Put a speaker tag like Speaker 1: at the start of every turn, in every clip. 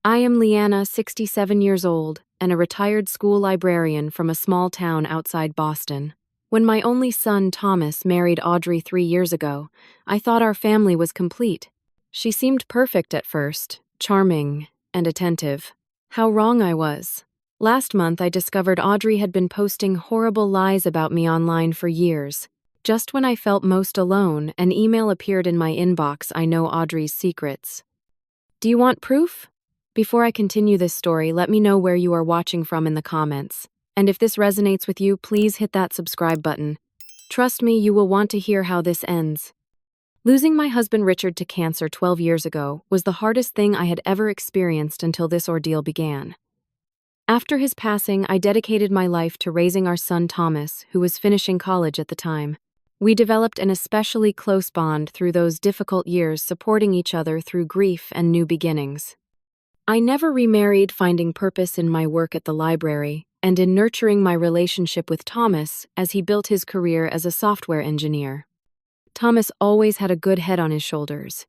Speaker 1: I am Leanna, 67 years old, and a retired school librarian from a small town outside Boston. When my only son, Thomas, married Audrey 3 years ago, I thought our family was complete. She seemed perfect at first, charming and attentive. How wrong I was. Last month, I discovered Audrey had been posting horrible lies about me online for years. Just when I felt most alone, an email appeared in my inbox. I know Audrey's secrets. Do you want proof? Before I continue this story, let me know where you are watching from in the comments. And if this resonates with you, please hit that subscribe button. Trust me, you will want to hear how this ends. Losing my husband Richard to cancer 12 years ago was the hardest thing I had ever experienced until this ordeal began. After his passing, I dedicated my life to raising our son Thomas, who was finishing college at the time. We developed an especially close bond through those difficult years, supporting each other through grief and new beginnings. I never remarried, finding purpose in my work at the library and in nurturing my relationship with Thomas as he built his career as a software engineer. Thomas always had a good head on his shoulders.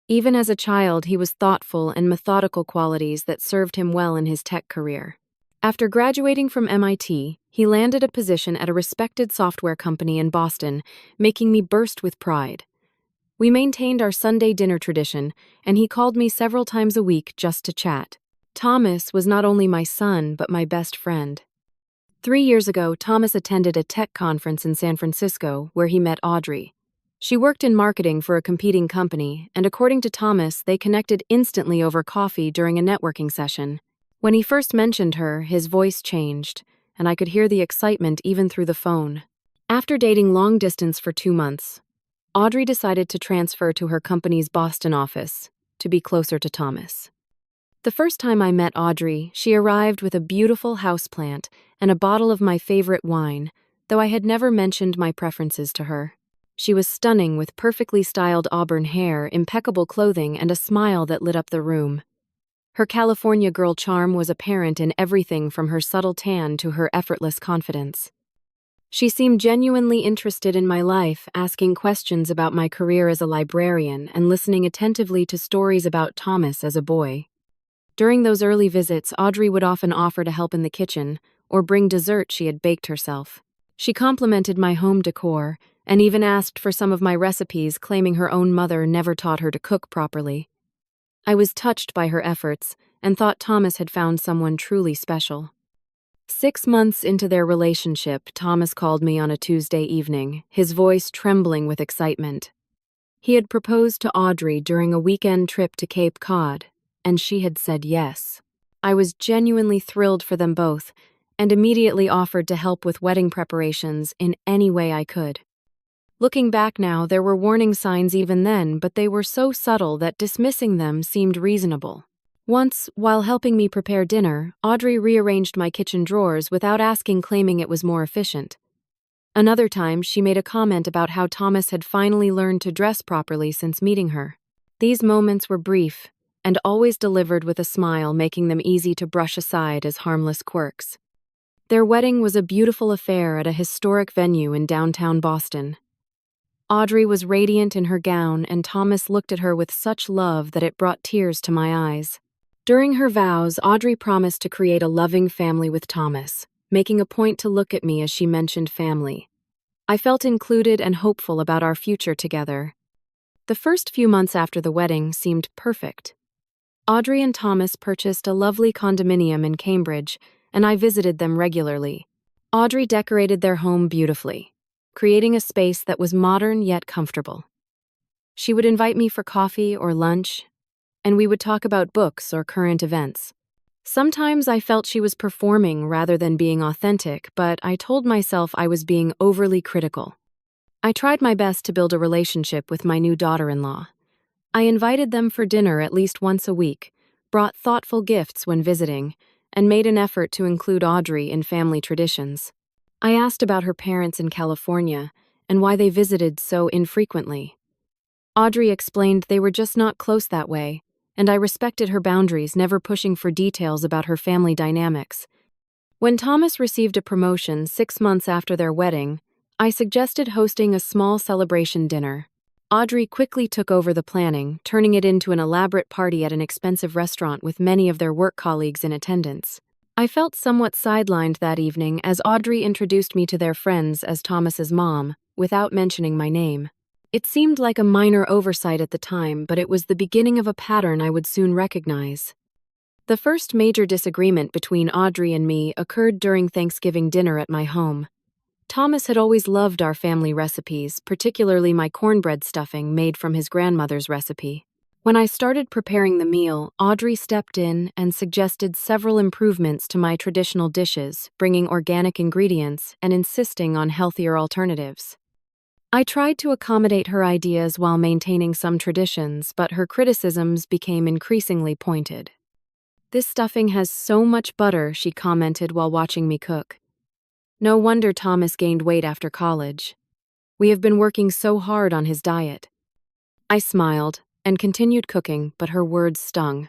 Speaker 1: Even as a child, he was thoughtful and methodical, qualities that served him well in his tech career. After graduating from MIT, he landed a position at a respected software company in Boston, making me burst with pride. We maintained our Sunday dinner tradition, and he called me several times a week just to chat. Thomas was not only my son, but my best friend. 3 years ago, Thomas attended a tech conference in San Francisco where he met Audrey. She worked in marketing for a competing company, and according to Thomas, they connected instantly over coffee during a networking session. When he first mentioned her, his voice changed, and I could hear the excitement even through the phone. After dating long distance for 2 months, Audrey decided to transfer to her company's Boston office to be closer to Thomas. The first time I met Audrey, she arrived with a beautiful houseplant and a bottle of my favorite wine, though I had never mentioned my preferences to her. She was stunning with perfectly styled auburn hair, impeccable clothing, and a smile that lit up the room. Her California girl charm was apparent in everything from her subtle tan to her effortless confidence. She seemed genuinely interested in my life, asking questions about my career as a librarian and listening attentively to stories about Thomas as a boy. During those early visits, Audrey would often offer to help in the kitchen or bring dessert she had baked herself. She complimented my home decor and even asked for some of my recipes, claiming her own mother never taught her to cook properly. I was touched by her efforts and thought Thomas had found someone truly special. 6 months into their relationship, Thomas called me on a Tuesday evening, his voice trembling with excitement. He had proposed to Audrey during a weekend trip to Cape Cod, and she had said yes. I was genuinely thrilled for them both and immediately offered to help with wedding preparations in any way I could. Looking back now, there were warning signs even then, but they were so subtle that dismissing them seemed reasonable. Once, while helping me prepare dinner, Audrey rearranged my kitchen drawers without asking, claiming it was more efficient. Another time, she made a comment about how Thomas had finally learned to dress properly since meeting her. These moments were brief and always delivered with a smile, making them easy to brush aside as harmless quirks. Their wedding was a beautiful affair at a historic venue in downtown Boston. Audrey was radiant in her gown, and Thomas looked at her with such love that it brought tears to my eyes. During her vows, Audrey promised to create a loving family with Thomas, making a point to look at me as she mentioned family. I felt included and hopeful about our future together. The first few months after the wedding seemed perfect. Audrey and Thomas purchased a lovely condominium in Cambridge, and I visited them regularly. Audrey decorated their home beautifully, creating a space that was modern yet comfortable. She would invite me for coffee or lunch, and we would talk about books or current events. Sometimes I felt she was performing rather than being authentic, but I told myself I was being overly critical. I tried my best to build a relationship with my new daughter-in-law. I invited them for dinner at least once a week, brought thoughtful gifts when visiting, and made an effort to include Audrey in family traditions. I asked about her parents in California and why they visited so infrequently. Audrey explained they were just not close that way, and I respected her boundaries, never pushing for details about her family dynamics. When Thomas received a promotion 6 months after their wedding, I suggested hosting a small celebration dinner. Audrey quickly took over the planning, turning it into an elaborate party at an expensive restaurant with many of their work colleagues in attendance. I felt somewhat sidelined that evening as Audrey introduced me to their friends as Thomas's mom, without mentioning my name. It seemed like a minor oversight at the time, but it was the beginning of a pattern I would soon recognize. The first major disagreement between Audrey and me occurred during Thanksgiving dinner at my home. Thomas had always loved our family recipes, particularly my cornbread stuffing made from his grandmother's recipe. When I started preparing the meal, Audrey stepped in and suggested several improvements to my traditional dishes, bringing organic ingredients and insisting on healthier alternatives. I tried to accommodate her ideas while maintaining some traditions, but her criticisms became increasingly pointed. "This stuffing has so much butter," she commented while watching me cook. "No wonder Thomas gained weight after college. We have been working so hard on his diet." I smiled and continued cooking, but her words stung.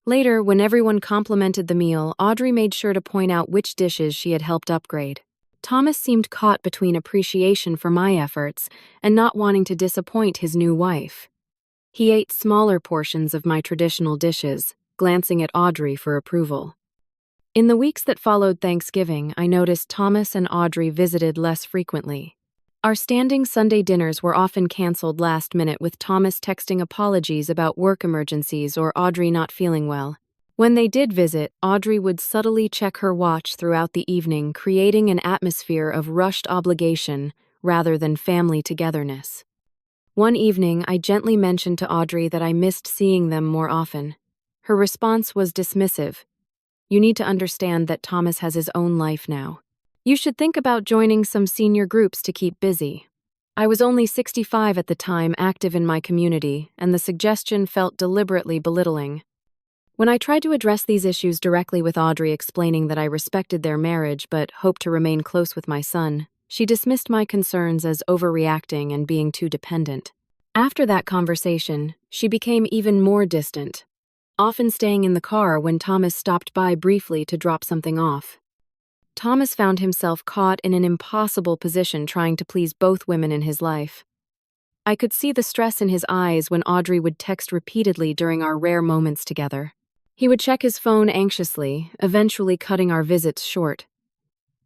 Speaker 1: Later, when everyone complimented the meal, Audrey made sure to point out which dishes she had helped upgrade. Thomas seemed caught between appreciation for my efforts and not wanting to disappoint his new wife. He ate smaller portions of my traditional dishes, glancing at Audrey for approval. In the weeks that followed Thanksgiving, I noticed Thomas and Audrey visited less frequently. Our standing Sunday dinners were often canceled last minute, with Thomas texting apologies about work emergencies or Audrey not feeling well. When they did visit, Audrey would subtly check her watch throughout the evening, creating an atmosphere of rushed obligation rather than family togetherness. One evening, I gently mentioned to Audrey that I missed seeing them more often. Her response was dismissive. "You need to understand that Thomas has his own life now. You should think about joining some senior groups to keep busy." I was only 65 at the time, active in my community, and the suggestion felt deliberately belittling. When I tried to address these issues directly with Audrey, explaining that I respected their marriage but hoped to remain close with my son, she dismissed my concerns as overreacting and being too dependent. After that conversation, she became even more distant, often staying in the car when Thomas stopped by briefly to drop something off. Thomas found himself caught in an impossible position trying to please both women in his life. I could see the stress in his eyes when Audrey would text repeatedly during our rare moments together. He would check his phone anxiously, eventually cutting our visits short.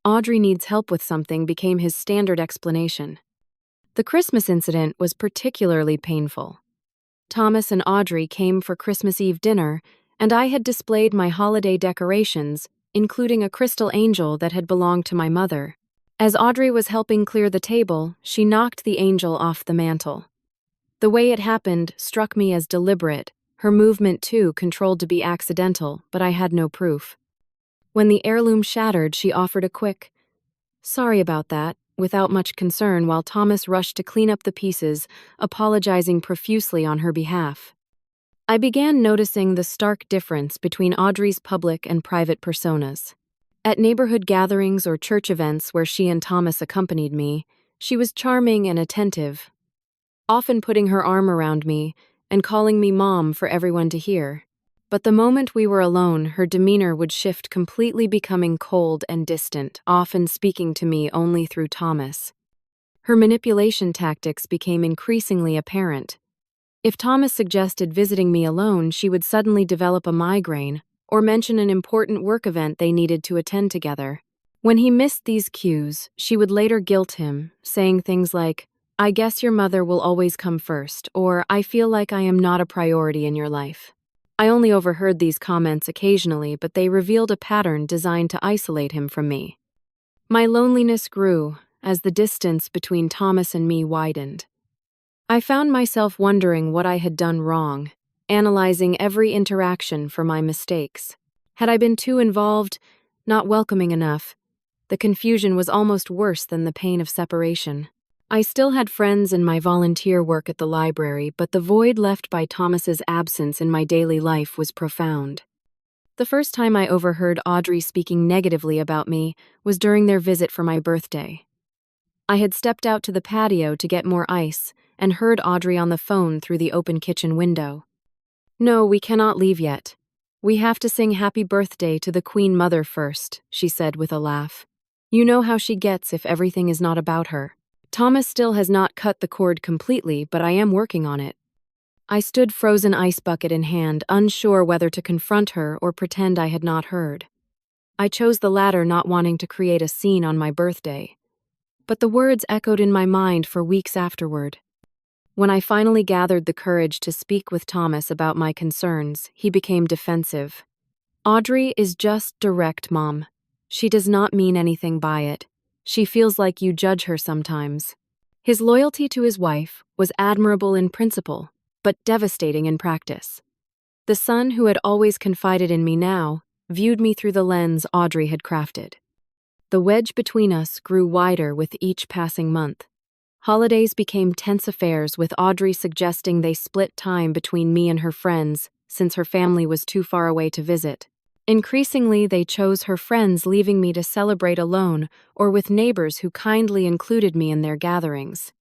Speaker 1: "Audrey needs help with something" became his standard explanation. The Christmas incident was particularly painful. Thomas and Audrey came for Christmas Eve dinner, and I had displayed my holiday decorations, including a crystal angel that had belonged to my mother. As Audrey was helping clear the table, she knocked the angel off the mantel. The way it happened struck me as deliberate, her movement too controlled to be accidental, but I had no proof. When the heirloom shattered, she offered a quick, "Sorry about that," without much concern, while Thomas rushed to clean up the pieces, apologizing profusely on her behalf. I began noticing the stark difference between Audrey's public and private personas. At neighborhood gatherings or church events where she and Thomas accompanied me, she was charming and attentive, often putting her arm around me and calling me Mom for everyone to hear. But the moment we were alone, her demeanor would shift completely, becoming cold and distant, often speaking to me only through Thomas. Her manipulation tactics became increasingly apparent. If Thomas suggested visiting me alone, she would suddenly develop a migraine or mention an important work event they needed to attend together. When he missed these cues, she would later guilt him, saying things like, "I guess your mother will always come first," or "I feel like I am not a priority in your life." I only overheard these comments occasionally, but they revealed a pattern designed to isolate him from me. My loneliness grew as the distance between Thomas and me widened. I found myself wondering what I had done wrong, analyzing every interaction for my mistakes. Had I been too involved, not welcoming enough? The confusion was almost worse than the pain of separation. I still had friends in my volunteer work at the library, but the void left by Thomas's absence in my daily life was profound. The first time I overheard Audrey speaking negatively about me was during their visit for my birthday. I had stepped out to the patio to get more ice and heard Audrey on the phone through the open kitchen window. "No, we cannot leave yet. We have to sing happy birthday to the Queen Mother first," she said with a laugh. "You know how she gets if everything is not about her." Thomas still has not cut the cord completely, but I am working on it. I stood frozen ice bucket in hand, unsure whether to confront her or pretend I had not heard. I chose the latter, not wanting to create a scene on my birthday. But the words echoed in my mind for weeks afterward. When I finally gathered the courage to speak with Thomas about my concerns, he became defensive. Audrey is just direct, Mom. She does not mean anything by it. She feels like you judge her sometimes. His loyalty to his wife was admirable in principle, but devastating in practice. The son who had always confided in me now viewed me through the lens Audrey had crafted. The wedge between us grew wider with each passing month. Holidays became tense affairs, with Audrey suggesting they split time between me and her friends, since her family was too far away to visit. Increasingly, they chose her friends, leaving me to celebrate alone or with neighbors who kindly included me in their gatherings.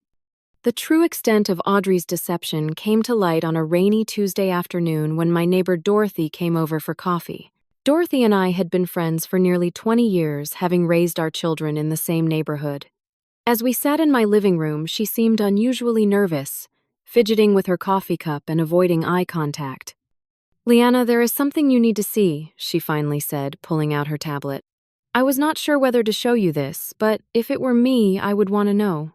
Speaker 1: The true extent of Audrey's deception came to light on a rainy Tuesday afternoon when my neighbor Dorothy came over for coffee. Dorothy and I had been friends for nearly 20 years, having raised our children in the same neighborhood. As we sat in my living room, she seemed unusually nervous, fidgeting with her coffee cup and avoiding eye contact. "Leanna, there is something you need to see," she finally said, pulling out her tablet. "I was not sure whether to show you this, but if it were me, I would want to know."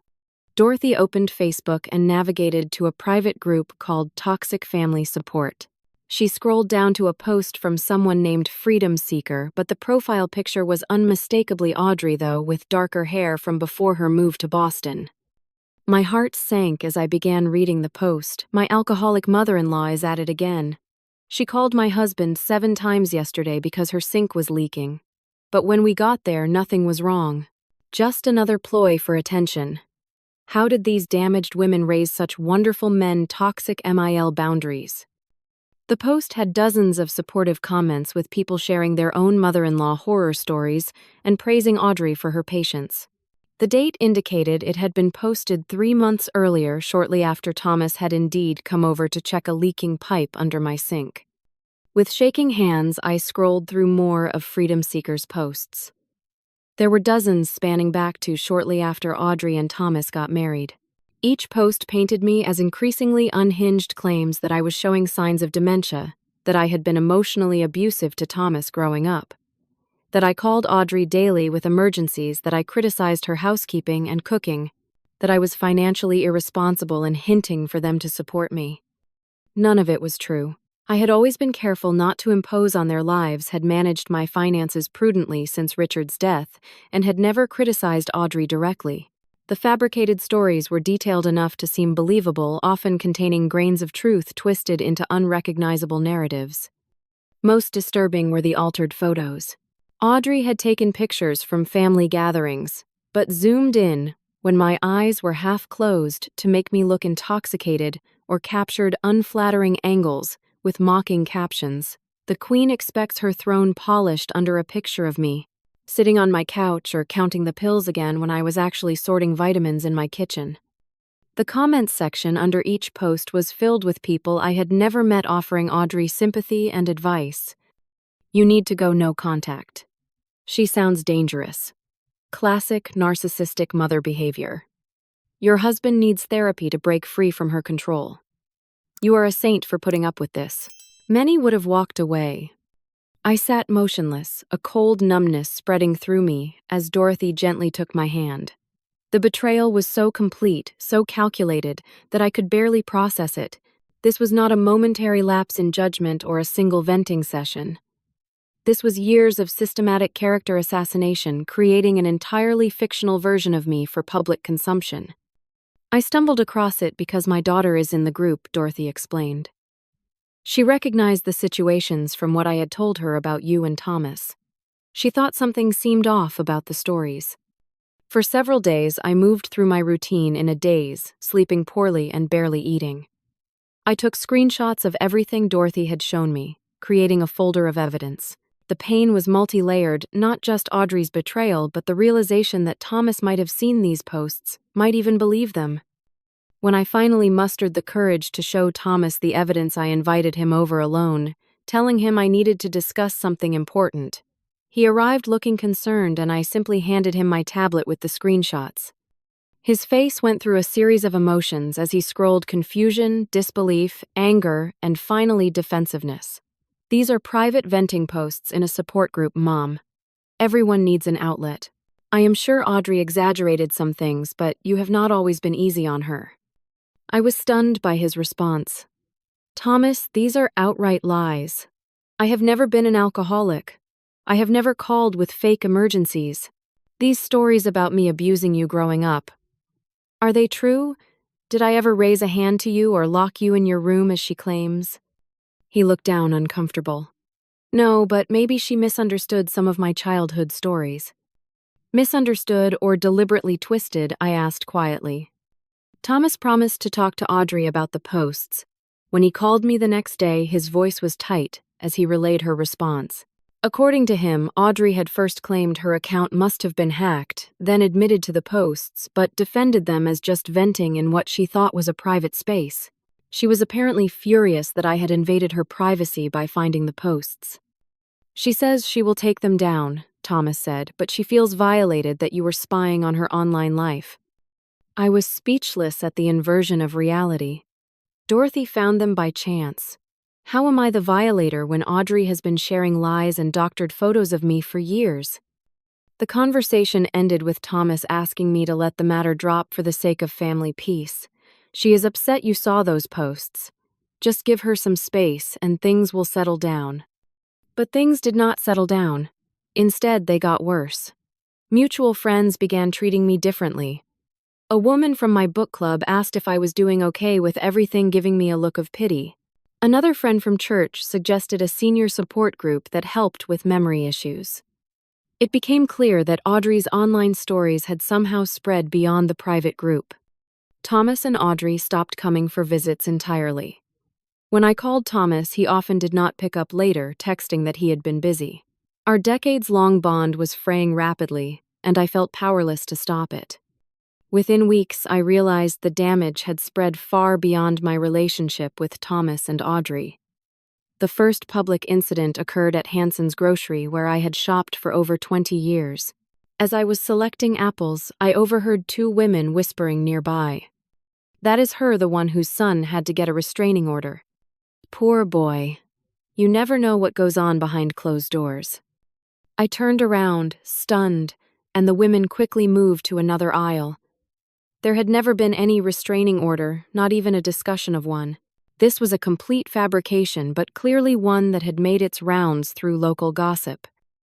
Speaker 1: Dorothy opened Facebook and navigated to a private group called Toxic Family Support. She scrolled down to a post from someone named Freedom Seeker, but the profile picture was unmistakably Audrey, though, with darker hair from before her move to Boston. My heart sank as I began reading the post. My alcoholic mother-in-law is at it again. She called my husband 7 times yesterday because her sink was leaking. But when we got there, nothing was wrong. Just another ploy for attention. How did these damaged women raise such wonderful men? Toxic MIL boundaries. The post had dozens of supportive comments, with people sharing their own mother-in-law horror stories and praising Audrey for her patience. The date indicated it had been posted 3 months earlier, shortly after Thomas had indeed come over to check a leaking pipe under my sink. With shaking hands, I scrolled through more of Freedom Seeker's posts. There were dozens spanning back to shortly after Audrey and Thomas got married. Each post painted me as increasingly unhinged claims that I was showing signs of dementia, that I had been emotionally abusive to Thomas growing up, that I called Audrey daily with emergencies, that I criticized her housekeeping and cooking, that I was financially irresponsible and hinting for them to support me. None of it was true. I had always been careful not to impose on their lives, had managed my finances prudently since Richard's death, and had never criticized Audrey directly. The fabricated stories were detailed enough to seem believable, often containing grains of truth twisted into unrecognizable narratives. Most disturbing were the altered photos. Audrey had taken pictures from family gatherings, but zoomed in when my eyes were half closed to make me look intoxicated, or captured unflattering angles with mocking captions. "The Queen expects her throne polished" under a picture of me, sitting on my couch or counting the pills again when I was actually sorting vitamins in my kitchen. The comments section under each post was filled with people I had never met offering Audrey sympathy and advice. "You need to go, no contact. She sounds dangerous." Classic narcissistic mother behavior. "Your husband needs therapy to break free from her control. You are a saint for putting up with this." Many would have walked away. I sat motionless, a cold numbness spreading through me as Dorothy gently took my hand. The betrayal was so complete, so calculated, that I could barely process it. This was not a momentary lapse in judgment or a single venting session. This was years of systematic character assassination, creating an entirely fictional version of me for public consumption. "I stumbled across it because my daughter is in the group," Dorothy explained. She recognized the situations from what I had told her about you and Thomas. She thought something seemed off about the stories. For several days, I moved through my routine in a daze, sleeping poorly and barely eating. I took screenshots of everything Dorothy had shown me, creating a folder of evidence. The pain was multi-layered, not just Audrey's betrayal, but the realization that Thomas might have seen these posts, might even believe them. When I finally mustered the courage to show Thomas the evidence, I invited him over alone, telling him I needed to discuss something important. He arrived looking concerned, and I simply handed him my tablet with the screenshots. His face went through a series of emotions as he scrolled confusion, disbelief, anger, and finally defensiveness. These are private venting posts in a support group, Mom. Everyone needs an outlet. I am sure Audrey exaggerated some things, but you have not always been easy on her. I was stunned by his response. Thomas, these are outright lies. I have never been an alcoholic. I have never called with fake emergencies. These stories about me abusing you growing up, are they true? Did I ever raise a hand to you or lock you in your room as she claims? He looked down, uncomfortable. No, but maybe she misunderstood some of my childhood stories. Misunderstood or deliberately twisted, I asked quietly. Thomas promised to talk to Audrey about the posts. When he called me the next day, his voice was tight as he relayed her response. According to him, Audrey had first claimed her account must have been hacked, then admitted to the posts, but defended them as just venting in what she thought was a private space. She was apparently furious that I had invaded her privacy by finding the posts. She says she will take them down, Thomas said, but she feels violated that you were spying on her online life. I was speechless at the inversion of reality. Dorothy found them by chance. How am I the violator when Audrey has been sharing lies and doctored photos of me for years? The conversation ended with Thomas asking me to let the matter drop for the sake of family peace. She is upset you saw those posts. Just give her some space and things will settle down. But things did not settle down. Instead, they got worse. Mutual friends began treating me differently. A woman from my book club asked if I was doing okay with everything, giving me a look of pity. Another friend from church suggested a senior support group that helped with memory issues. It became clear that Audrey's online stories had somehow spread beyond the private group. Thomas and Audrey stopped coming for visits entirely. When I called Thomas, he often did not pick up later, texting that he had been busy. Our decades-long bond was fraying rapidly, and I felt powerless to stop it. Within weeks, I realized the damage had spread far beyond my relationship with Thomas and Audrey. The first public incident occurred at Hanson's grocery, where I had shopped for over 20 years. As I was selecting apples, I overheard two women whispering nearby. That is her, the one whose son had to get a restraining order. Poor boy. You never know what goes on behind closed doors. I turned around, stunned, and the women quickly moved to another aisle. There had never been any restraining order, not even a discussion of one. This was a complete fabrication, but clearly one that had made its rounds through local gossip.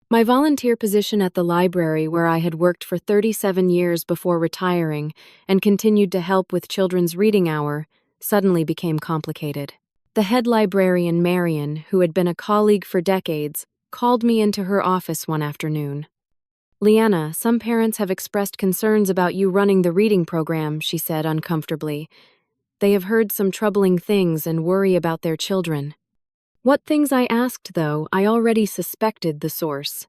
Speaker 1: My volunteer position at the library, where I had worked for 37 years before retiring and continued to help with Children's Reading Hour, suddenly became complicated. The head librarian, Marion, who had been a colleague for decades, called me into her office one afternoon. Leanna, some parents have expressed concerns about you running the reading program, she said uncomfortably. They have heard some troubling things and worry about their children. What things, I asked, though I already suspected the source.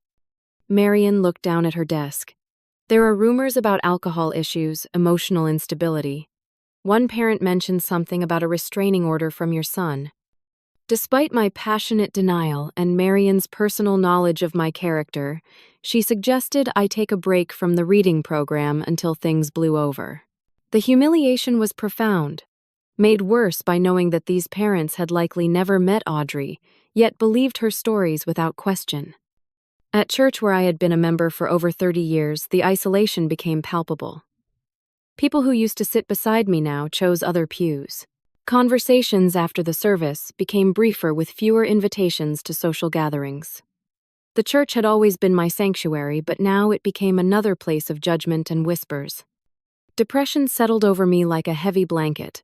Speaker 1: Marion looked down at her desk. There are rumors about alcohol issues, emotional instability. One parent mentioned something about a restraining order from your son. Despite my passionate denial and Marion's personal knowledge of my character, she suggested I take a break from the reading program until things blew over. The humiliation was profound, made worse by knowing that these parents had likely never met Audrey, yet believed her stories without question. At church, where I had been a member for over 30 years, the isolation became palpable. People who used to sit beside me now chose other pews. Conversations after the service became briefer with fewer invitations to social gatherings. The church had always been my sanctuary, but now it became another place of judgment and whispers. Depression settled over me like a heavy blanket.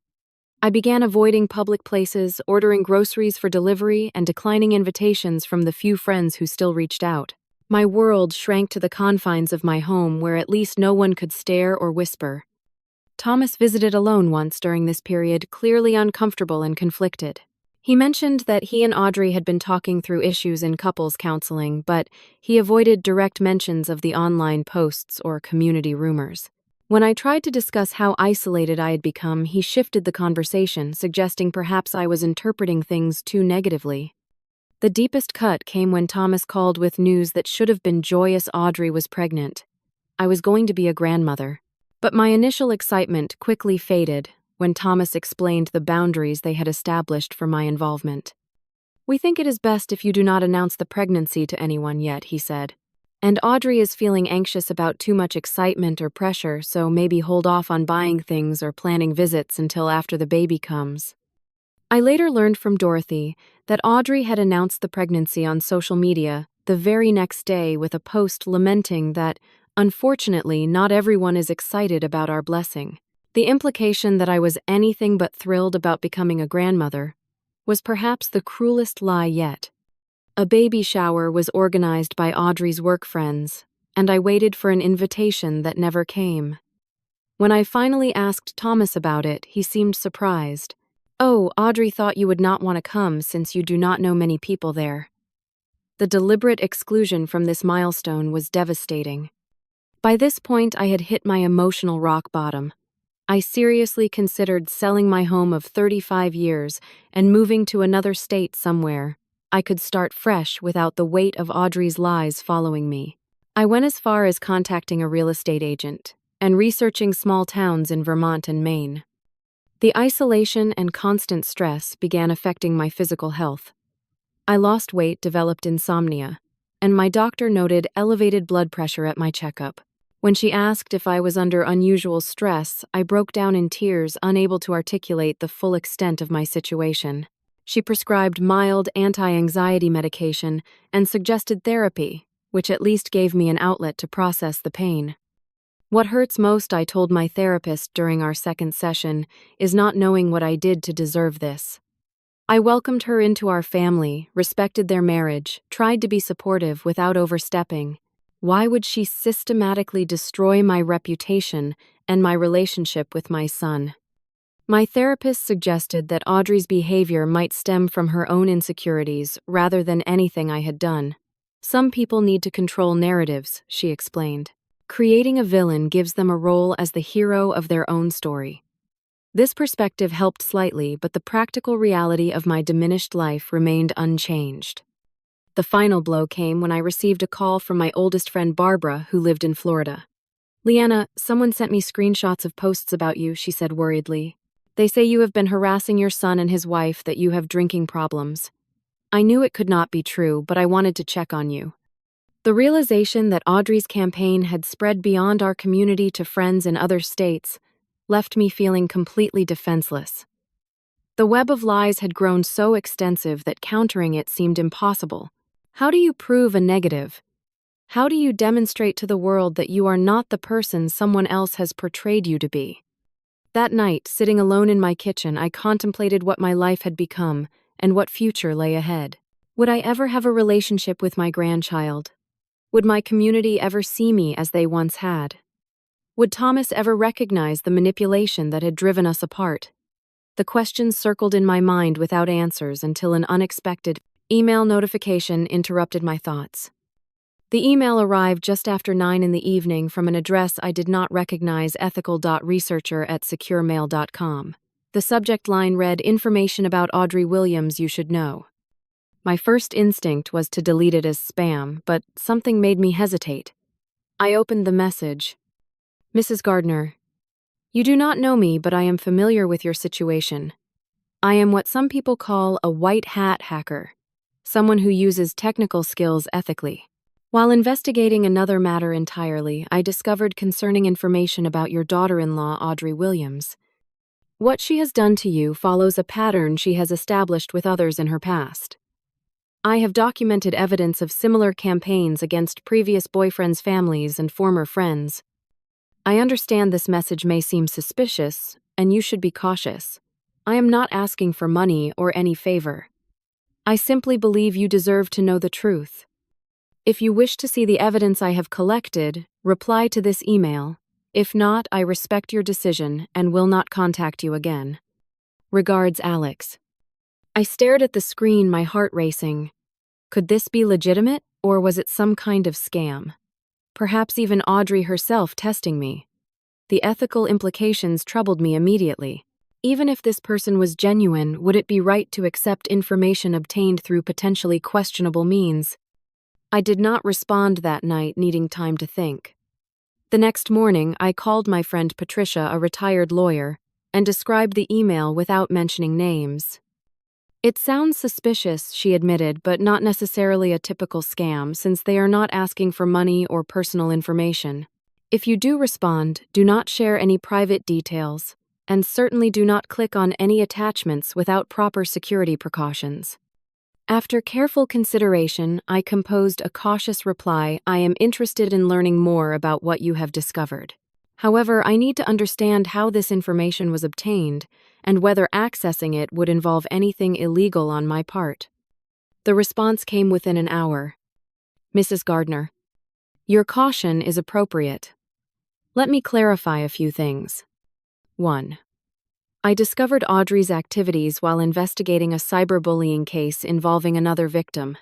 Speaker 1: I began avoiding public places, ordering groceries for delivery, and declining invitations from the few friends who still reached out. My world shrank to the confines of my home, where at least no one could stare or whisper. Thomas visited alone once during this period, clearly uncomfortable and conflicted. He mentioned that he and Audrey had been talking through issues in couples counseling, but he avoided direct mentions of the online posts or community rumors. When I tried to discuss how isolated I had become, he shifted the conversation, suggesting perhaps I was interpreting things too negatively. The deepest cut came when Thomas called with news that should have been joyous. Audrey was pregnant. I was going to be a grandmother. But my initial excitement quickly faded when Thomas explained the boundaries they had established for my involvement. "We think it is best if you do not announce the pregnancy to anyone yet," he said. "And Audrey is feeling anxious about too much excitement or pressure, so maybe hold off on buying things or planning visits until after the baby comes." I later learned from Dorothy that Audrey had announced the pregnancy on social media the very next day with a post lamenting that, unfortunately, not everyone is excited about our blessing. The implication that I was anything but thrilled about becoming a grandmother was perhaps the cruelest lie yet. A baby shower was organized by Audrey's work friends, and I waited for an invitation that never came. When I finally asked Thomas about it, he seemed surprised. "Oh, Audrey thought you would not want to come since you do not know many people there." The deliberate exclusion from this milestone was devastating. By this point, I had hit my emotional rock bottom. I seriously considered selling my home of 35 years and moving to another state somewhere I could start fresh without the weight of Audrey's lies following me. I went as far as contacting a real estate agent and researching small towns in Vermont and Maine. The isolation and constant stress began affecting my physical health. I lost weight, developed insomnia, and my doctor noted elevated blood pressure at my checkup. When she asked if I was under unusual stress, I broke down in tears, unable to articulate the full extent of my situation. She prescribed mild anti-anxiety medication and suggested therapy, which at least gave me an outlet to process the pain. "What hurts most," I told my therapist during our second session, "is not knowing what I did to deserve this." I welcomed her into our family, respected their marriage, tried to be supportive without overstepping. Why would she systematically destroy my reputation and my relationship with my son? My therapist suggested that Audrey's behavior might stem from her own insecurities rather than anything I had done. "Some people need to control narratives," she explained. "Creating a villain gives them a role as the hero of their own story." This perspective helped slightly, but the practical reality of my diminished life remained unchanged. The final blow came when I received a call from my oldest friend Barbara, who lived in Florida. "Leanna, someone sent me screenshots of posts about you," she said worriedly. "They say you have been harassing your son and his wife, that you have drinking problems. I knew it could not be true, but I wanted to check on you." The realization that Audrey's campaign had spread beyond our community to friends in other states left me feeling completely defenseless. The web of lies had grown so extensive that countering it seemed impossible. How do you prove a negative? How do you demonstrate to the world that you are not the person someone else has portrayed you to be? That night, sitting alone in my kitchen, I contemplated what my life had become and what future lay ahead. Would I ever have a relationship with my grandchild? Would my community ever see me as they once had? Would Thomas ever recognize the manipulation that had driven us apart? The questions circled in my mind without answers until an unexpected email notification interrupted my thoughts. The email arrived just after 9 in the evening from an address I did not recognize, ethical.researcher@securemail.com. The subject line read, "Information about Audrey Williams you should know." My first instinct was to delete it as spam, but something made me hesitate. I opened the message. "Mrs. Gardner, you do not know me, but I am familiar with your situation. I am what some people call a white hat hacker, someone who uses technical skills ethically. While investigating another matter entirely, I discovered concerning information about your daughter-in-law, Audrey Williams. What she has done to you follows a pattern she has established with others in her past. I have documented evidence of similar campaigns against previous boyfriends' families and former friends. I understand this message may seem suspicious, and you should be cautious. I am not asking for money or any favor. I simply believe you deserve to know the truth. If you wish to see the evidence I have collected, reply to this email. If not, I respect your decision and will not contact you again. Regards, Alex." I stared at the screen, my heart racing. Could this be legitimate, or was it some kind of scam? Perhaps even Audrey herself testing me. The ethical implications troubled me immediately. Even if this person was genuine, would it be right to accept information obtained through potentially questionable means? I did not respond that night, needing time to think. The next morning, I called my friend Patricia, a retired lawyer, and described the email without mentioning names. It sounds suspicious, she admitted, but not necessarily a typical scam since they are not asking for money or personal information. If you do respond, do not share any private details, and certainly do not click on any attachments without proper security precautions. After careful consideration, I composed a cautious reply. I am interested in learning more about what you have discovered. However, I need to understand how this information was obtained and whether accessing it would involve anything illegal on my part. The response came within an hour. Mrs. Gardner, your caution is appropriate. Let me clarify a few things. 1. I discovered Audrey's activities while investigating a cyberbullying case involving another victim.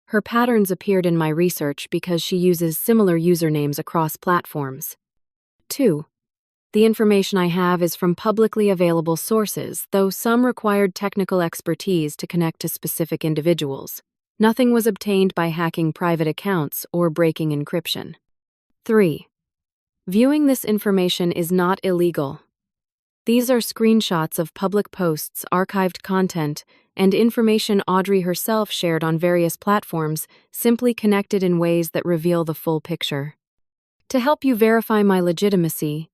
Speaker 1: Her patterns appeared in my research because she uses similar usernames across platforms. 2. The information I have is from publicly available sources, though some required technical expertise to connect to specific individuals. Nothing was obtained by hacking private accounts or breaking encryption. 3. Viewing this information is not illegal. These are screenshots of public posts, archived content, and information Audrey herself shared on various platforms, simply connected in ways that reveal the full picture. To help you verify my legitimacy,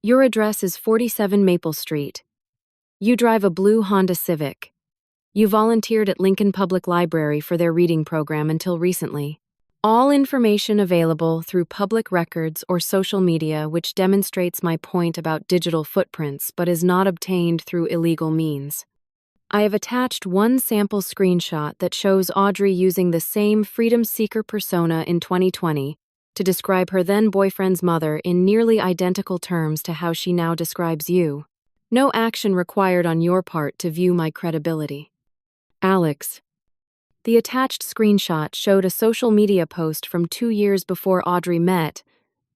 Speaker 1: your address is 47 Maple Street. You drive a blue Honda Civic. You volunteered at Lincoln Public Library for their reading program until recently. All information available through public records or social media which demonstrates my point about digital footprints but is not obtained through illegal means. I have attached one sample screenshot that shows Audrey using the same freedom seeker persona in 2020 to describe her then-boyfriend's mother in nearly identical terms to how she now describes you. No action required on your part to view my credibility. Alex. The attached screenshot showed a social media post from 2 years before Audrey met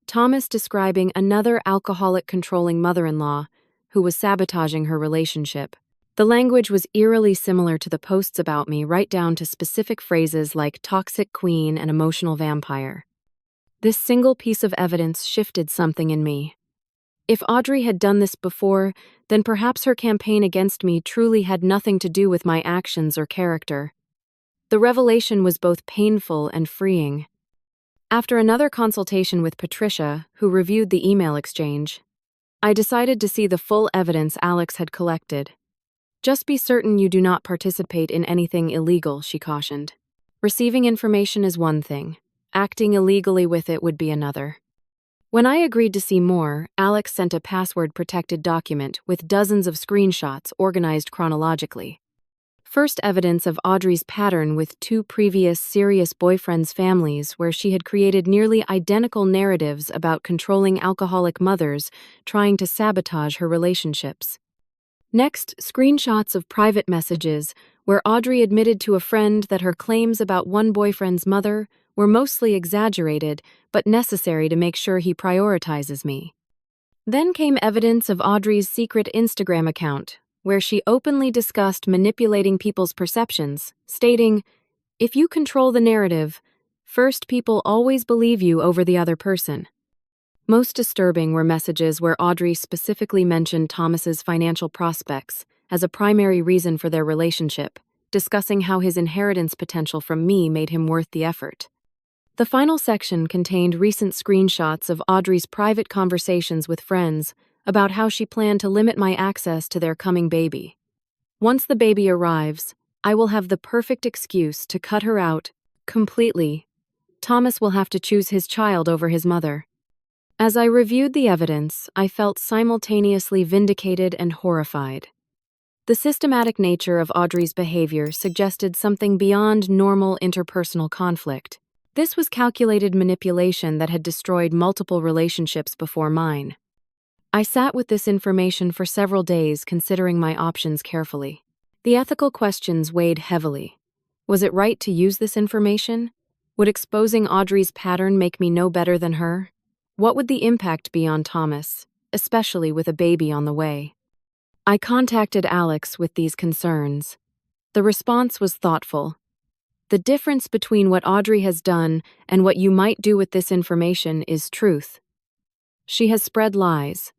Speaker 1: Thomas describing another alcoholic controlling mother-in-law who was sabotaging her relationship. The language was eerily similar to the posts about me, right down to specific phrases like toxic queen and emotional vampire. This single piece of evidence shifted something in me. If Audrey had done this before, then perhaps her campaign against me truly had nothing to do with my actions or character. The revelation was both painful and freeing. After another consultation with Patricia, who reviewed the email exchange, I decided to see the full evidence Alex had collected. Just be certain you do not participate in anything illegal, she cautioned. Receiving information is one thing. Acting illegally with it would be another. When I agreed to see more, Alex sent a password-protected document with dozens of screenshots organized chronologically. First, evidence of Audrey's pattern with 2 previous serious boyfriends' families where she had created nearly identical narratives about controlling alcoholic mothers trying to sabotage her relationships. Next, screenshots of private messages where Audrey admitted to a friend that her claims about one boyfriend's mother were mostly exaggerated but necessary to make sure he prioritizes me. Then came evidence of Audrey's secret Instagram account, where she openly discussed manipulating people's perceptions, stating, "If you control the narrative, first people always believe you over the other person." Most disturbing were messages where Audrey specifically mentioned Thomas's financial prospects as a primary reason for their relationship, discussing how his inheritance potential from me made him worth the effort. The final section contained recent screenshots of Audrey's private conversations with friends about how she planned to limit my access to their coming baby. Once the baby arrives, I will have the perfect excuse to cut her out completely. Thomas will have to choose his child over his mother. As I reviewed the evidence, I felt simultaneously vindicated and horrified. The systematic nature of Audrey's behavior suggested something beyond normal interpersonal conflict. This was calculated manipulation that had destroyed multiple relationships before mine. I sat with this information for several days, considering my options carefully. The ethical questions weighed heavily. Was it right to use this information? Would exposing Audrey's pattern make me no better than her? What would the impact be on Thomas, especially with a baby on the way? I contacted Alex with these concerns. The response was thoughtful. The difference between what Audrey has done and what you might do with this information is truth. She has spread lies.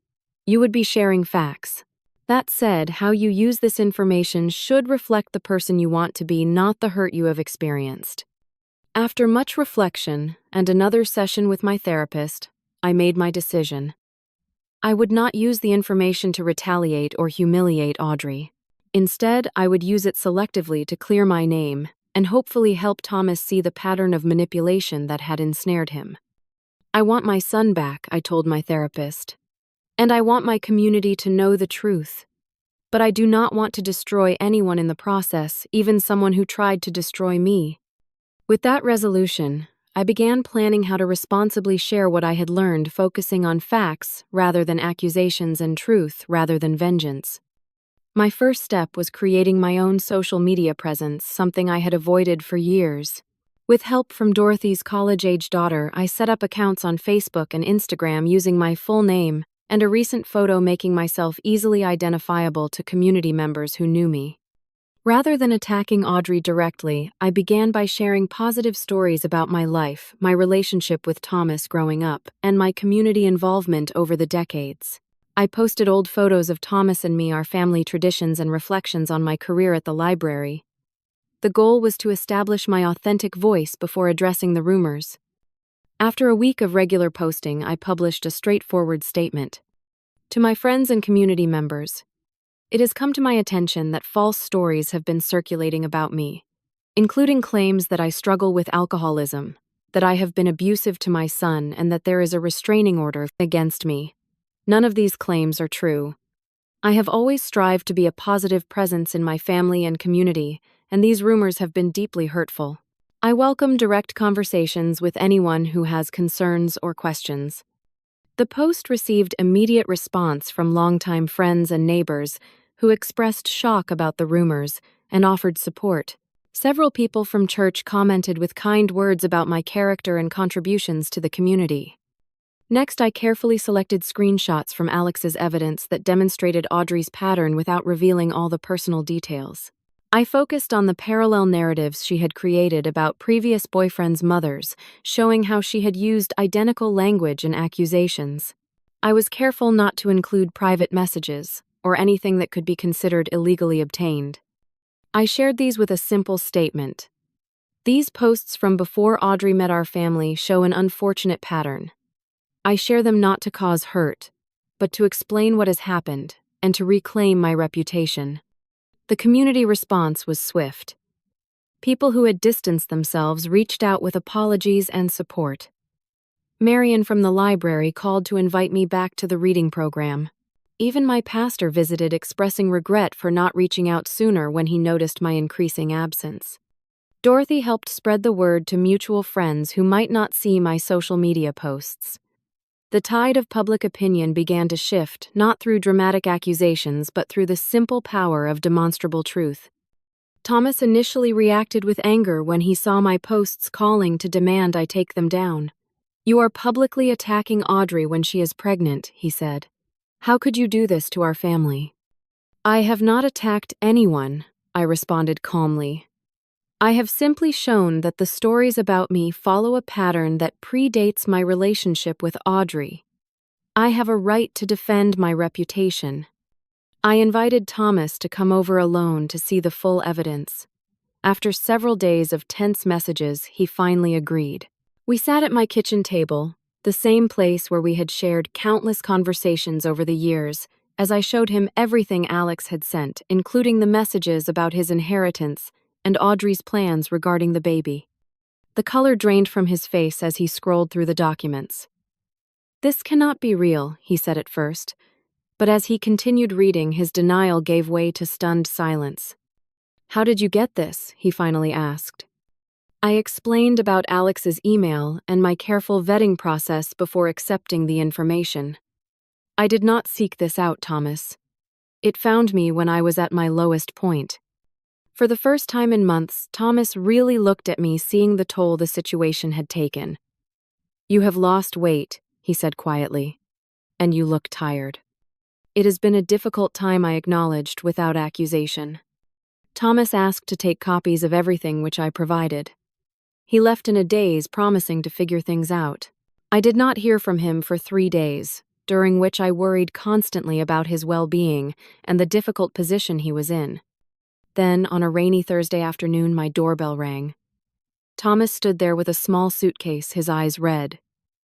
Speaker 1: You would be sharing facts. That said, how you use this information should reflect the person you want to be, not the hurt you have experienced. After much reflection and another session with my therapist, I made my decision. I would not use the information to retaliate or humiliate Audrey. Instead, I would use it selectively to clear my name and hopefully help Thomas see the pattern of manipulation that had ensnared him. I want my son back, I told my therapist. And I want my community to know the truth. But I do not want to destroy anyone in the process, even someone who tried to destroy me. With that resolution, I began planning how to responsibly share what I had learned, focusing on facts rather than accusations and truth rather than vengeance. My first step was creating my own social media presence, something I had avoided for years. With help from Dorothy's college-age daughter, I set up accounts on Facebook and Instagram using my full name and a recent photo, making myself easily identifiable to community members who knew me. Rather than attacking Audrey directly, I began by sharing positive stories about my life, my relationship with Thomas growing up, and my community involvement over the decades. I posted old photos of Thomas and me, our family traditions, and reflections on my career at the library. The goal was to establish my authentic voice before addressing the rumors. After a week of regular posting, I published a straightforward statement. To my friends and community members, it has come to my attention that false stories have been circulating about me, including claims that I struggle with alcoholism, that I have been abusive to my son, and that there is a restraining order against me. None of these claims are true. I have always strived to be a positive presence in my family and community, and these rumors have been deeply hurtful. I welcome direct conversations with anyone who has concerns or questions. The post received immediate response from longtime friends and neighbors who expressed shock about the rumors and offered support. Several people from church commented with kind words about my character and contributions to the community. Next, I carefully selected screenshots from Alex's evidence that demonstrated Audrey's pattern without revealing all the personal details. I focused on the parallel narratives she had created about previous boyfriends' mothers, showing how she had used identical language and accusations. I was careful not to include private messages or anything that could be considered illegally obtained. I shared these with a simple statement. These posts from before Audrey met our family show an unfortunate pattern. I share them not to cause hurt, but to explain what has happened and to reclaim my reputation. The community response was swift. People who had distanced themselves reached out with apologies and support. Marian from the library called to invite me back to the reading program. Even my pastor visited, expressing regret for not reaching out sooner when he noticed my increasing absence. Dorothy helped spread the word to mutual friends who might not see my social media posts. The tide of public opinion began to shift, not through dramatic accusations, but through the simple power of demonstrable truth. Thomas initially reacted with anger when he saw my posts, calling to demand I take them down. "You are publicly attacking Audrey when she is pregnant," he said. "How could you do this to our family?" "I have not attacked anyone," I responded calmly. "I have simply shown that the stories about me follow a pattern that predates my relationship with Audrey. I have a right to defend my reputation." I invited Thomas to come over alone to see the full evidence. After several days of tense messages, he finally agreed. We sat at my kitchen table, the same place where we had shared countless conversations over the years, as I showed him everything Alex had sent, including the messages about his inheritance and Audrey's plans regarding the baby. The color drained from his face as he scrolled through the documents. "This cannot be real," he said at first, but as he continued reading, his denial gave way to stunned silence. "How did you get this?" he finally asked. I explained about Alex's email and my careful vetting process before accepting the information. "I did not seek this out, Thomas. It found me when I was at my lowest point." For the first time in months, Thomas really looked at me, seeing the toll the situation had taken. "You have lost weight," he said quietly, "and you look tired." "It has been a difficult time," I acknowledged without accusation. Thomas asked to take copies of everything, which I provided. He left in a daze, promising to figure things out. I did not hear from him for 3 days, during which I worried constantly about his well-being and the difficult position he was in. Then, on a rainy Thursday afternoon, my doorbell rang. Thomas stood there with a small suitcase, his eyes red.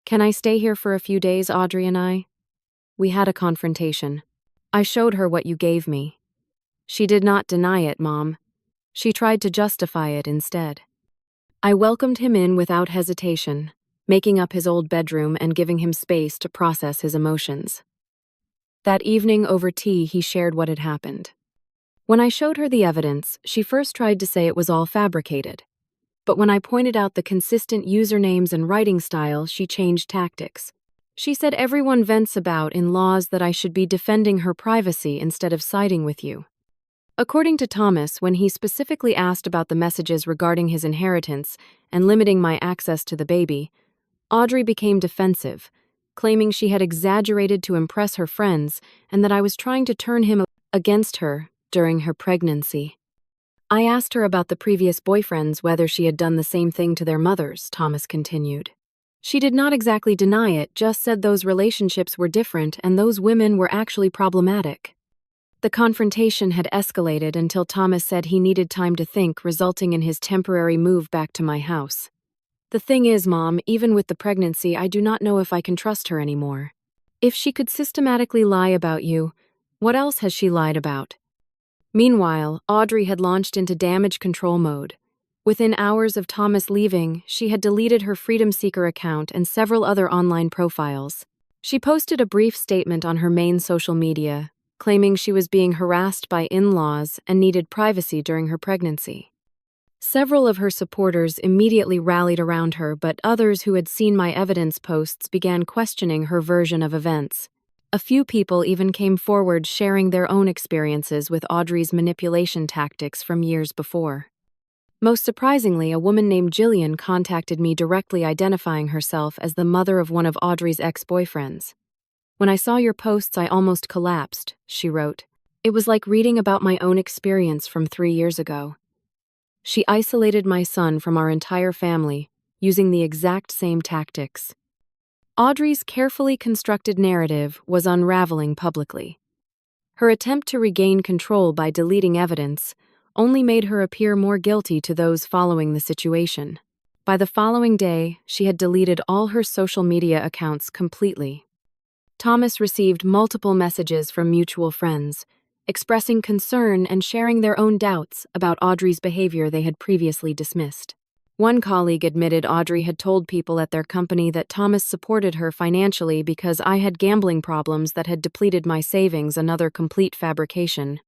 Speaker 1: "Can I stay here for a few days, Audrey and I?" We had a confrontation. I showed her what you gave me. She did not deny it, Mom. She tried to justify it instead. I welcomed him in without hesitation, making up his old bedroom and giving him space to process his emotions. That evening over tea, he shared what had happened. When I showed her the evidence, she first tried to say it was all fabricated. But when I pointed out the consistent usernames and writing style, she changed tactics. She said everyone vents about in laws that I should be defending her privacy instead of siding with you. According to Thomas, when he specifically asked about the messages regarding his inheritance and limiting my access to the baby, Audrey became defensive, claiming she had exaggerated to impress her friends and that I was trying to turn him against her during her pregnancy. I asked her about the previous boyfriends, whether she had done the same thing to their mothers, Thomas continued. She did not exactly deny it, just said those relationships were different and those women were actually problematic. The confrontation had escalated until Thomas said he needed time to think, resulting in his temporary move back to my house. The thing is, Mom, even with the pregnancy, I do not know if I can trust her anymore. If she could systematically lie about you, what else has she lied about? Meanwhile, Audrey had launched into damage control mode. Within hours of Thomas leaving, she had deleted her Freedom Seeker account and several other online profiles. She posted a brief statement on her main social media, claiming she was being harassed by in-laws and needed privacy during her pregnancy. Several of her supporters immediately rallied around her, but others who had seen my evidence posts began questioning her version of events. A few people even came forward sharing their own experiences with Audrey's manipulation tactics from years before. Most surprisingly, a woman named Jillian contacted me directly, identifying herself as the mother of one of Audrey's ex-boyfriends. "When I saw your posts, I almost collapsed," she wrote. "It was like reading about my own experience from 3 years ago." She isolated my son from our entire family, using the exact same tactics. Audrey's carefully constructed narrative was unraveling publicly. Her attempt to regain control by deleting evidence only made her appear more guilty to those following the situation. By the following day, she had deleted all her social media accounts completely. Thomas received multiple messages from mutual friends, expressing concern and sharing their own doubts about Audrey's behavior they had previously dismissed. One colleague admitted Audrey had told people at their company that Thomas supported her financially because I had gambling problems that had depleted my savings, another complete fabrication.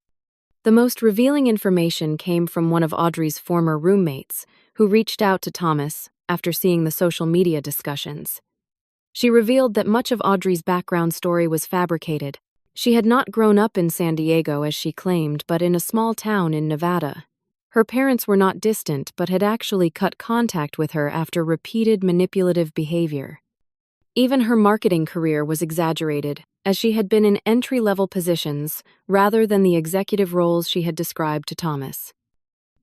Speaker 1: The most revealing information came from one of Audrey's former roommates, who reached out to Thomas after seeing the social media discussions. She revealed that much of Audrey's background story was fabricated. She had not grown up in San Diego as she claimed, but in a small town in Nevada. Her parents were not distant, but had actually cut contact with her after repeated manipulative behavior. Even her marketing career was exaggerated, as she had been in entry-level positions rather than the executive roles she had described to Thomas.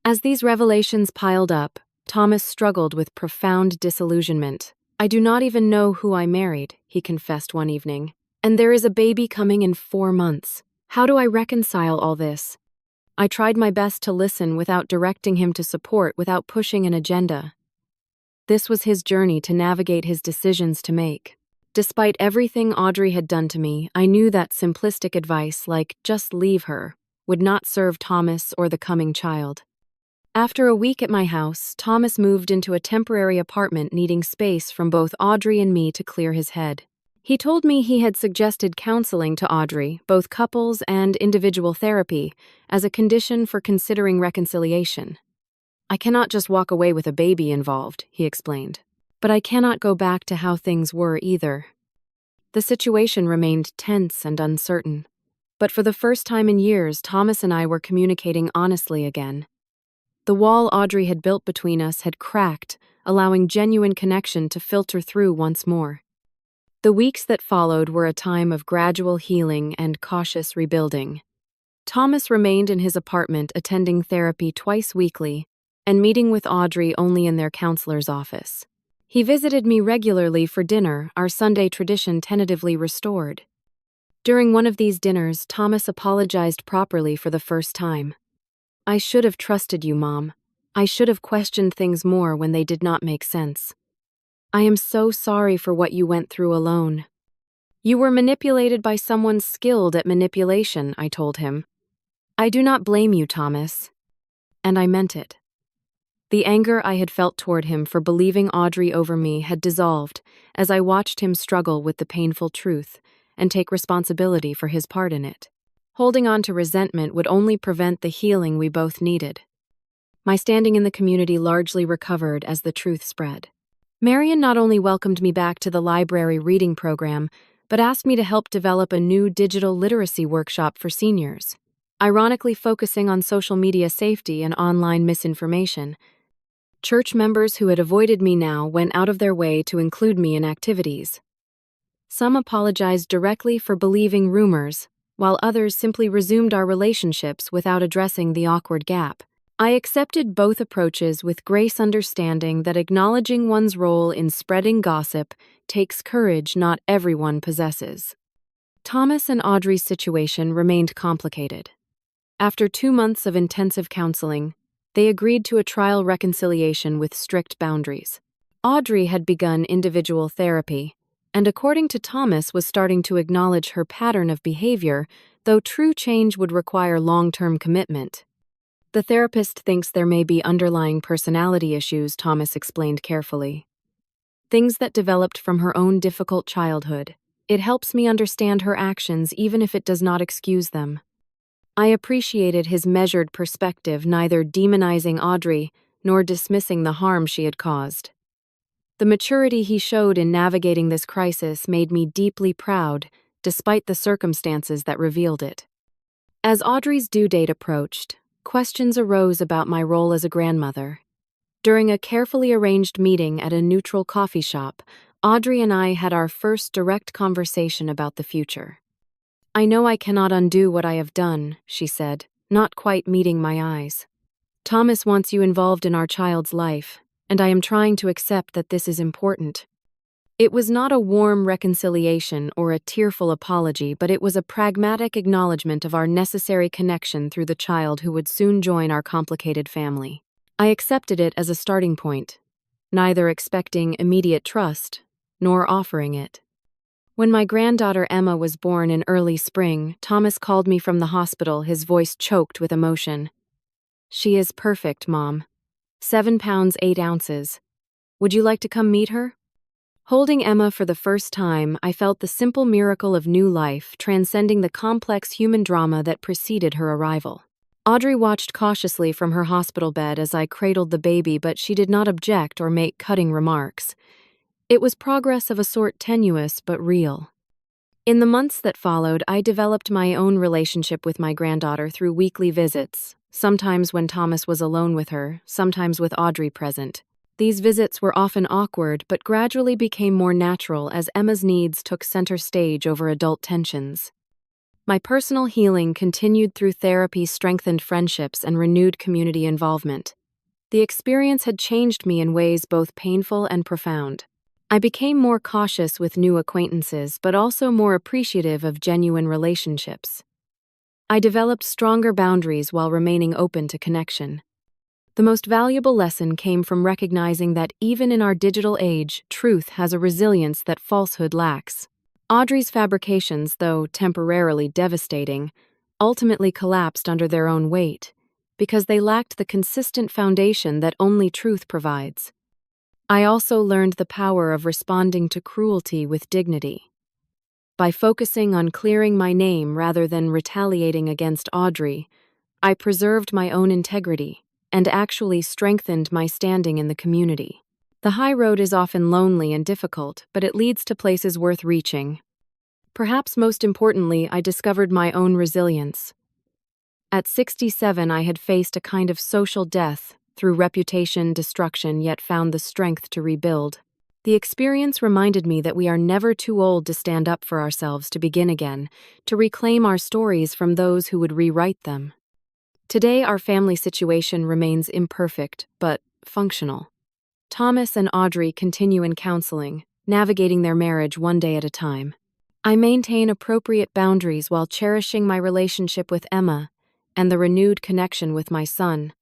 Speaker 1: As these revelations piled up, Thomas struggled with profound disillusionment. "I do not even know who I married," he confessed one evening. "And there is a baby coming in 4 months. How do I reconcile all this?" I tried my best to listen without directing him to support, without pushing an agenda. This was his journey to navigate his decisions to make. Despite everything Audrey had done to me, I knew that simplistic advice, like "just leave her," would not serve Thomas or the coming child. After a week at my house, Thomas moved into a temporary apartment, needing space from both Audrey and me to clear his head. He told me he had suggested counseling to Audrey, both couples and individual therapy, as a condition for considering reconciliation. "I cannot just walk away with a baby involved," he explained. "But I cannot go back to how things were either." The situation remained tense and uncertain. But for the first time in years, Thomas and I were communicating honestly again. The wall Audrey had built between us had cracked, allowing genuine connection to filter through once more. The weeks that followed were a time of gradual healing and cautious rebuilding. Thomas remained in his apartment, attending therapy twice weekly and meeting with Audrey only in their counselor's office. He visited me regularly for dinner, our Sunday tradition tentatively restored. During one of these dinners, Thomas apologized properly for the first time. "I should have trusted you, Mom. I should have questioned things more when they did not make sense. I am so sorry for what you went through alone." "You were manipulated by someone skilled at manipulation," I told him. "I do not blame you, Thomas." And I meant it. The anger I had felt toward him for believing Audrey over me had dissolved as I watched him struggle with the painful truth and take responsibility for his part in it. Holding on to resentment would only prevent the healing we both needed. My standing in the community largely recovered as the truth spread. Marion not only welcomed me back to the library reading program, but asked me to help develop a new digital literacy workshop for seniors, ironically focusing on social media safety and online misinformation. Church members who had avoided me now went out of their way to include me in activities. Some apologized directly for believing rumors, while others simply resumed our relationships without addressing the awkward gap. I accepted both approaches with grace, understanding that acknowledging one's role in spreading gossip takes courage not everyone possesses. Thomas and Audrey's situation remained complicated. After 2 months of intensive counseling, they agreed to a trial reconciliation with strict boundaries. Audrey had begun individual therapy, and according to Thomas was starting to acknowledge her pattern of behavior, though true change would require long-term commitment. "The therapist thinks there may be underlying personality issues," Thomas explained carefully. "Things that developed from her own difficult childhood. It helps me understand her actions even if it does not excuse them." I appreciated his measured perspective, neither demonizing Audrey nor dismissing the harm she had caused. The maturity he showed in navigating this crisis made me deeply proud, despite the circumstances that revealed it. As Audrey's due date approached, questions arose about my role as a grandmother. During a carefully arranged meeting at a neutral coffee shop, Audrey and I had our first direct conversation about the future. "I know I cannot undo what I have done," she said, not quite meeting my eyes. "Thomas wants you involved in our child's life, and I am trying to accept that this is important." It was not a warm reconciliation or a tearful apology, but it was a pragmatic acknowledgement of our necessary connection through the child who would soon join our complicated family. I accepted it as a starting point, neither expecting immediate trust nor offering it. When my granddaughter Emma was born in early spring, Thomas called me from the hospital, his voice choked with emotion. "She is perfect, Mom. 7 pounds 8 ounces. Would you like to come meet her?" Holding Emma for the first time, I felt the simple miracle of new life, transcending the complex human drama that preceded her arrival. Audrey watched cautiously from her hospital bed as I cradled the baby, but she did not object or make cutting remarks. It was progress of a sort, tenuous but real. In the months that followed, I developed my own relationship with my granddaughter through weekly visits, sometimes when Thomas was alone with her, sometimes with Audrey present. These visits were often awkward, but gradually became more natural as Emma's needs took center stage over adult tensions. My personal healing continued through therapy, strengthened friendships, and renewed community involvement. The experience had changed me in ways both painful and profound. I became more cautious with new acquaintances, but also more appreciative of genuine relationships. I developed stronger boundaries while remaining open to connection. The most valuable lesson came from recognizing that even in our digital age, truth has a resilience that falsehood lacks. Audrey's fabrications, though temporarily devastating, ultimately collapsed under their own weight, because they lacked the consistent foundation that only truth provides. I also learned the power of responding to cruelty with dignity. By focusing on clearing my name rather than retaliating against Audrey, I preserved my own integrity and actually strengthened my standing in the community. The high road is often lonely and difficult, but it leads to places worth reaching. Perhaps most importantly, I discovered my own resilience. At 67, I had faced a kind of social death through reputation destruction, yet found the strength to rebuild. The experience reminded me that we are never too old to stand up for ourselves, to begin again, to reclaim our stories from those who would rewrite them. Today, our family situation remains imperfect, but functional. Thomas and Audrey continue in counseling, navigating their marriage one day at a time. I maintain appropriate boundaries while cherishing my relationship with Emma and the renewed connection with my son.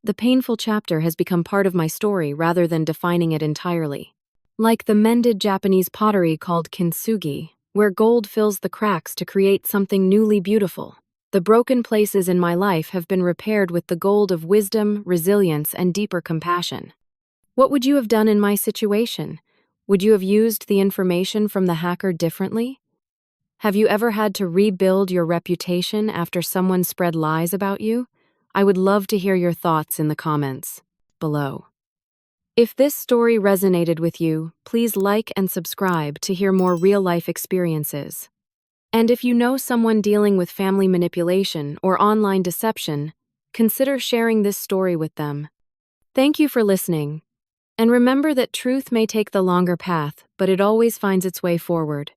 Speaker 1: The painful chapter has become part of my story rather than defining it entirely. Like the mended Japanese pottery called kintsugi, where gold fills the cracks to create something newly beautiful. The broken places in my life have been repaired with the gold of wisdom, resilience, and deeper compassion. What would you have done in my situation? Would you have used the information from the hacker differently? Have you ever had to rebuild your reputation after someone spread lies about you? I would love to hear your thoughts in the comments below. If this story resonated with you, please like and subscribe to hear more real-life experiences. And if you know someone dealing with family manipulation or online deception, consider sharing this story with them. Thank you for listening. And remember that truth may take the longer path, but it always finds its way forward.